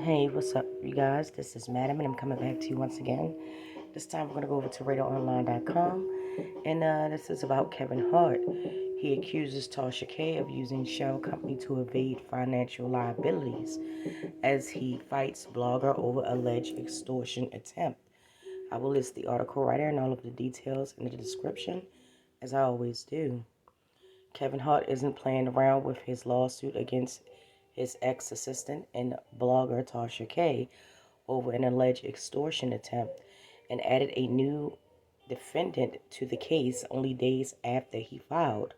Hey, what's up, you guys? This is Madam, and I'm coming back to you once again. This time we're going to go over to RadarOnline.com, and this is about Kevin Hart. He accuses Tasha K of using shell company to evade financial liabilities as he fights blogger over alleged extortion attempt. I will list the article right there and all of the details in the description, as I always do. Kevin Hart isn't playing around with his lawsuit against his ex-assistant and blogger Tasha K over an alleged extortion attempt and added a new defendant to the case only days after he filed.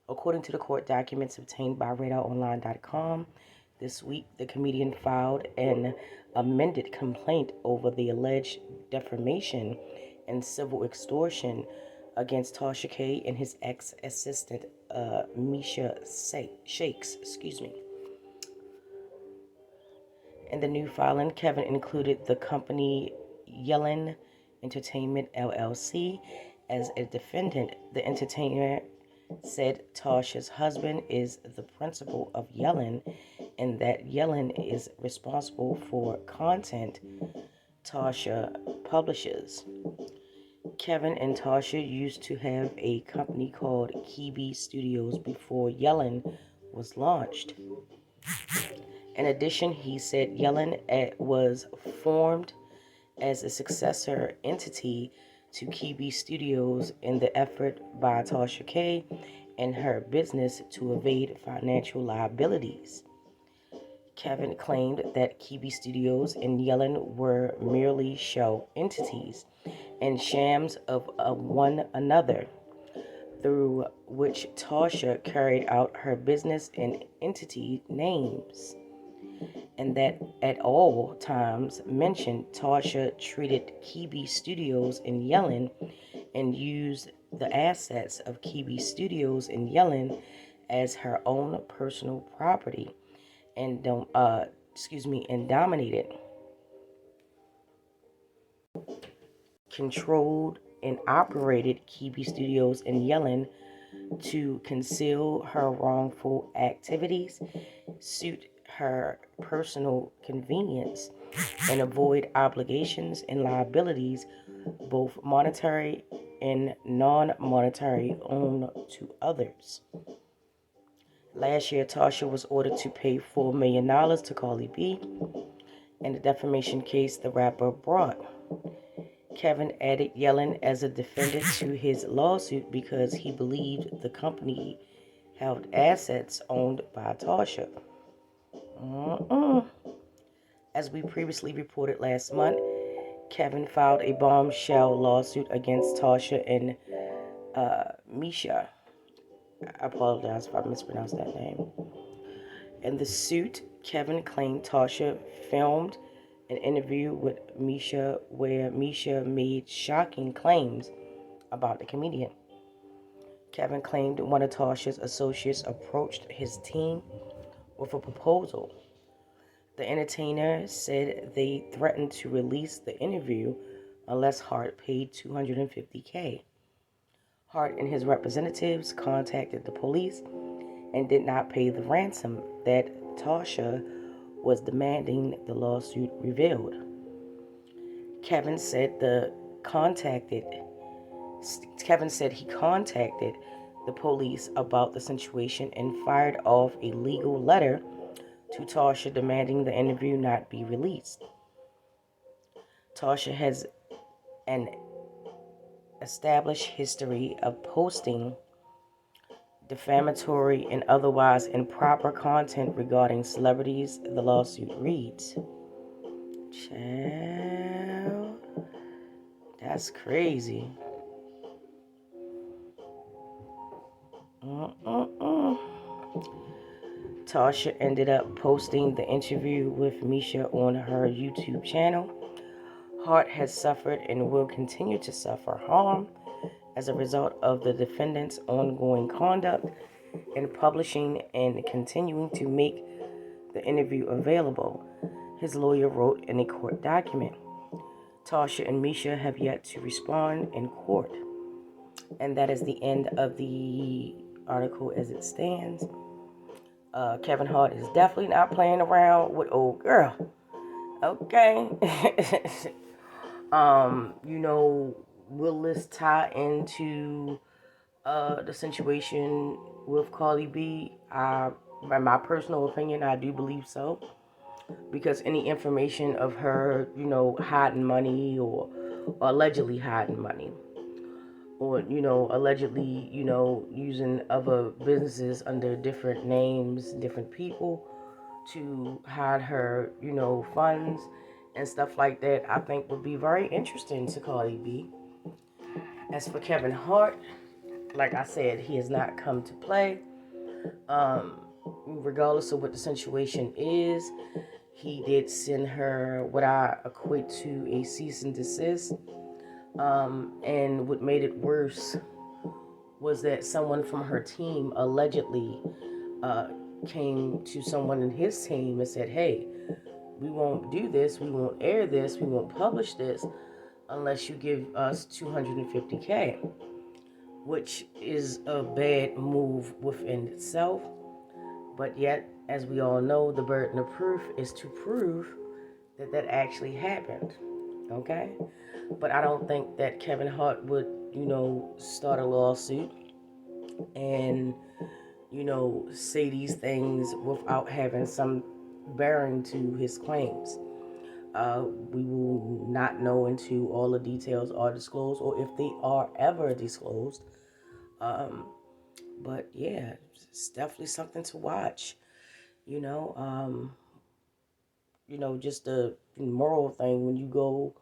According to the court documents obtained by RadarOnline.com, this week the comedian filed an amended complaint over the alleged defamation and civil extortion against Tasha K and his ex-assistant Misha Shakes. In the new filing, Kevin included the company Yellen Entertainment LLC as a defendant. The entertainer said Tasha's husband is the principal of Yellen and that Yellen is responsible for content Tasha publishes. Kevin and Tasha used to have a company called Kibi Studios before Yellen was launched. In addition, he said Yellen was formed as a successor entity to Kibi Studios in the effort by Tasha K and her business to evade financial liabilities. Kevin claimed that Kibi Studios and Yellen were merely shell entities and shams of one another, through which Tasha carried out her business and entity names, and that at all times mentioned Tasha treated Kibi Studios and Yellen and used the assets of Kibi Studios and Yellen as her own personal property and dominated, controlled, and operated Kibi Studios and Yellen to conceal her wrongful activities, suit her personal convenience, and avoid obligations and liabilities, both monetary and non-monetary, owed to others. Last year, Tasha was ordered to pay $4 million to Cardi B in the defamation case the rapper brought. Kevin added Yellen as a defendant to his lawsuit because he believed the company held assets owned by Tasha. As we previously reported last month, Kevin filed a bombshell lawsuit against Tasha and Misha. I apologize if I mispronounced that name. In the suit, Kevin claimed Tasha filmed an interview with Misha where Misha made shocking claims about the comedian. Kevin claimed one of Tasha's associates approached his team with a proposal. The entertainer said they threatened to release the interview unless Hart paid $250K. Hart and his representatives contacted the police and did not pay the ransom that Tasha was demanding, the lawsuit revealed. Kevin said he contacted the police about the situation and fired off a legal letter to Tasha demanding the interview not be released. Tasha has an established history of posting defamatory and otherwise improper content regarding celebrities, the lawsuit reads. Child, that's crazy. Tasha ended up posting the interview with Misha on her YouTube channel. Hart has suffered and will continue to suffer harm as a result of the defendant's ongoing conduct in publishing and continuing to make the interview available, his lawyer wrote in a court document. Tasha and Misha have yet to respond in court. And that is the end of the article as it stands. Kevin Hart is definitely not playing around with old girl. Okay. You know, will this tie into the situation with Cardi B? By my personal opinion, I do believe so. Because any information of her, you know, hiding money or allegedly hiding money, or, you know, allegedly, you know, using other businesses under different names, different people to hide her, you know, funds and stuff like that, I think would be very interesting to Cardi B. As for Kevin Hart, like I said, he has not come to play. Um, Regardless of what the situation is, he did send her what I equate to a cease and desist. And what made it worse was that someone from her team allegedly uh, came to someone in his team and said, hey, we won't do this, we won't air this, we won't publish this unless you give us 250K, which is a bad move within itself. But yet, as we all know, the burden of proof is to prove that that actually happened. Okay? But I don't think that Kevin Hart would, you know, start a lawsuit and, you know, say these things without having some bearing to his claims. We will not know until all the details are disclosed or if they are ever disclosed. Um, but yeah, it's definitely something to watch. You know, just a moral thing when you go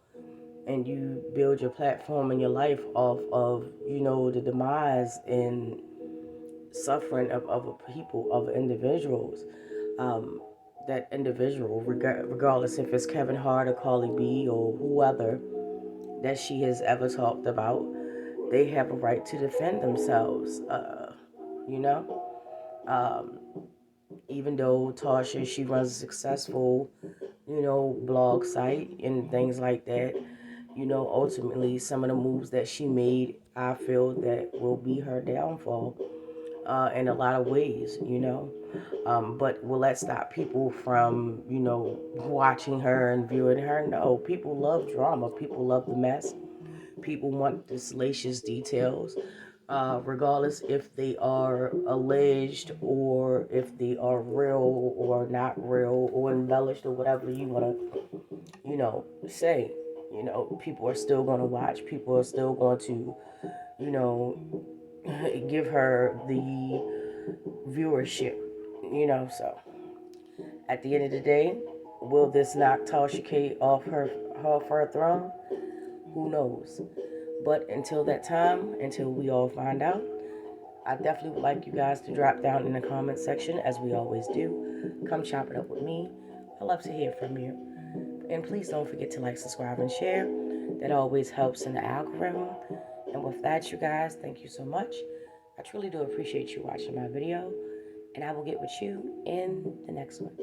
and you build your platform and your life off of, you know, the demise and suffering of other people, of individuals. Um, that individual, regardless if it's Kevin Hart or Carly B or whoever that she has ever talked about, they have a right to defend themselves. You know, um, even though Tasha, she runs a successful, you know, blog site and things like that. You know, ultimately, some of the moves that she made, I feel that will be her downfall in a lot of ways, you know. But will that stop people from, you know, watching her and viewing her? No, people love drama. People love the mess. People want the salacious details, regardless if they are alleged or if they are real or not real or embellished or whatever you want to, you know, say. You know, people are still going to watch. People are still going to, you know, give her the viewership, you know. So at the end of the day, will this knock Tasha K off her throne? Who knows? But until that time, until we all find out, I definitely would like you guys to drop down in the comment section, as we always do. Come chop it up with me. I love to hear from you. And please don't forget to like, subscribe, and share. That always helps in the algorithm. And with that, you guys, thank you so much. I truly do appreciate you watching my video. And I will get with you in the next one.